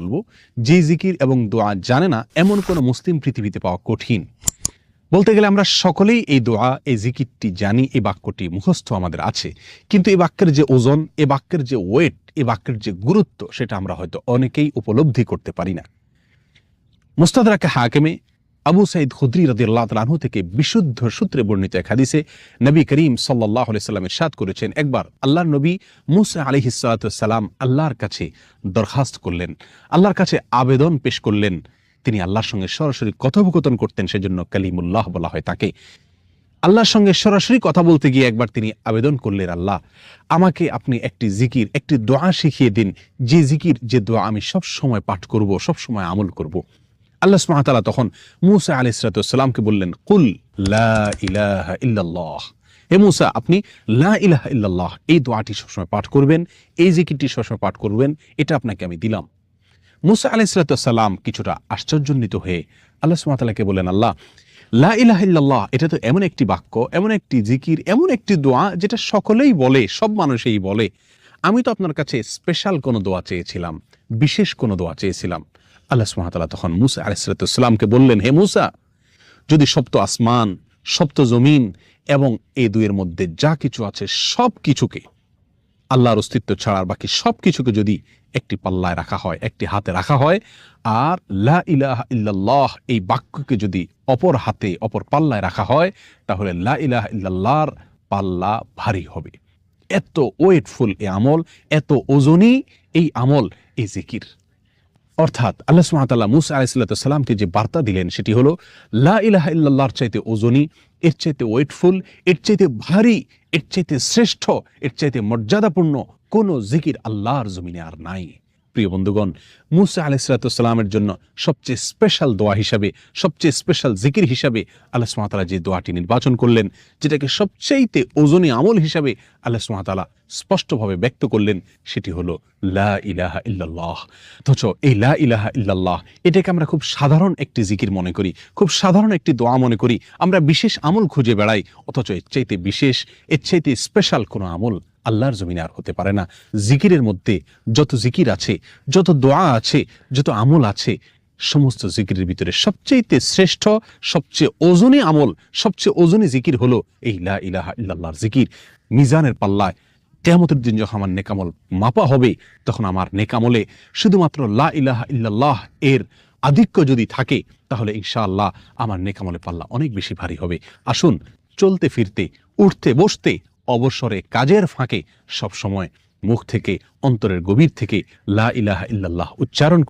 বলবো, যে জিকির এবং দোয়া জানে না এমন কোনো মুসলিম পৃথিবীতে পাওয়া কঠিন। বলতে গেলে আমরা সকলেই এই দোয়া, এই জিকিরটি জানি, এই বাক্যটি মুখস্থ আমাদের আছে, কিন্তু এই বাক্যের যে ওজন, এই বাক্যের যে ওয়েট, এই বাক্যের যে গুরুত্ব, সেটা আমরা হয়তো অনেকেই উপলব্ধি করতে পারি না। মুস্তাদরাক হাকিমে আবু সাঈদ খুদরি রাদিয়াল্লাহু তাআলা আনহু থেকে বিশুদ্ধ সূত্রে বর্ণিত এক হাদিসে নবী করিম সাল্লাল্লাহু আলাইহি সাল্লাম ইরশাদ করেছেন, একবার আল্লাহর নবী মুসা আলাইহিস সালাতু ওয়াস সালাম আল্লাহর কাছে দরখাস্ত করলেন, আল্লাহর কাছে আবেদন পেশ করলেন। তিনি আল্লাহর সঙ্গে সরাসরি কথোপকথন করতেন, সেজন্য কালিমুল্লাহ বলা হয় তাকে। আল্লাহর সঙ্গে সরাসরি কথা বলতে গিয়ে একবার তিনি আবেদন করলেন, আল্লাহ আমাকে আপনি একটি জিকির, একটি দোয়া শিখিয়ে দিন, যে জিকির, যে দোয়া আমি সব সময় পাঠ করব, সব সময় আমল করব। আল্লাহ সুবহানাহু ওয়া তাআলা তখন মূসা আলাইহিস সালাতু ওয়াস সালামকে বললেন, কুল লা ইলাহা ইল্লাল্লাহ, হে মূসা আপনি লা ইলাহা ইল্লাল্লাহ এই দোয়াটি সবসময় পাঠ করবেন, এই জিকিরটি সবসময় পাঠ করবেন, এটা আপনাকে আমি দিলাম। মূসা আলাইহিস সালাতু ওয়াস সালাম কিছুটা আশ্চর্যান্বিত হয়ে আল্লাহ সুবহানাহু ওয়া তাআলাকে বললেন, আল্লাহ লা ইলাহা ইল্লাল্লাহ এটা তো এমন একটি বাক্য, এমন একটি জিকির, এমন একটি দোয়া যেটা সকলেই বলে, সব মানুষই বলে। আমি তো আপনার কাছে স্পেশাল কোনো দোয়া চেয়েছিলাম, বিশেষ কোনো দোয়া চেয়েছিলাম। আল্লাহ সুবহানাহু ওয়া তাআলা তখন মূসা আলাইহিস সালাতু ওয়াস সালামকে বললেন, হে মূসা, যদি সপ্ত আসমান, সপ্ত জমিন এবং এই দুইয়ের মধ্যে যা কিছু আছে সব কিছুকে, আল্লাহর অস্তিত্ব ছাড়া বাকি সব কিছুকে যদি একটি পাল্লায় রাখা হয়, একটি হাতে রাখা হয়, আর লা ইলাহা ইল্লাল্লাহ এই বাক্যকে যদি অপর হাতে, অপর পাল্লায় রাখা হয়, তাহলে লা ইলাহা ইল্লাল্লাহর পাল্লা ভারী হবে। এত ওয়েটফুল এই আমল, এত ওজনী এই আমল, এই জিকির। অর্থাৎ আল্লাহ সুবহানাহু ওয়া তাআলা মূসা আলাইহিস সালামকে যে বার্তা দিলেন সেটি হলো, লা ইলাহা ইল্লাল্লাহর চাইতে ওজনী, এর চাইতে ওয়েটফুল, এর চাইতে ভারী, এর চাইতে শ্রেষ্ঠ, এর চাইতে মর্যাদাপূর্ণ কোনো জিকির আল্লাহর জমিনে আর নাই। প্রিয় বন্ধুগণ, মূসা আলাইহিস সালামের জন্য সবচেয়ে স্পেশাল দোয়া হিসাবে, সবচেয়ে স্পেশাল জিকির হিসাবে আল্লাহ সুবহানাহু ওয়া তাআলা যে দোয়াটি নির্বাচন করলেন, যেটাকে সবচেয়ে ওজনী আমল হিসাবে আল্লাহ সুবহানাহু ওয়া তাআলা স্পষ্টভাবে ব্যক্ত করলেন, সেটি হলো লা ইলাহা ইল্লাল্লাহ। অথচ এই লা ইলাহা ইল্লাল্লাহ এটাকে আমরা খুব সাধারণ একটি জিকির মনে করি, খুব সাধারণ একটি দোয়া মনে করি, আমরা বিশেষ আমল খুঁজে বেড়াই। অথচ এর চাইতে বিশেষ, এর চাইতে স্পেশাল কোনো আমল আল্লাহর জমিনে আর হতে পারে না। জিকিরের মধ্যে যত জিকির আছে, যত দোয়া আছে, যত আমল আছে, সমস্ত জিকিরের ভিতরে সবচেয়ে শ্রেষ্ঠ, সবচেয়ে ওজনী আমল, সবচেয়ে ওজনী জিকির হলো এই লা ইলাহা ইল্লাল্লাহর জিকির। মিজানের পাল্লায় কিয়ামতের দিন যখন আমার নেকামল মাপা হবে, তখন আমার নেকামলে শুধুমাত্র লা ইলাহা ইল্লাল্লাহ এর আধিক্য যদি থাকে, তাহলে ইনশাআল্লাহ আমার নেকামলে পাল্লা অনেক বেশি ভারী হবে। আসুন, চলতে ফিরতে, উঠতে বসতে, অবসরে, কাজের ফাঁকে সব সময় মুখ থেকে, অন্তরের গভীর থেকে লা ইলাহা ইল্লাল্লাহ উচ্চারণ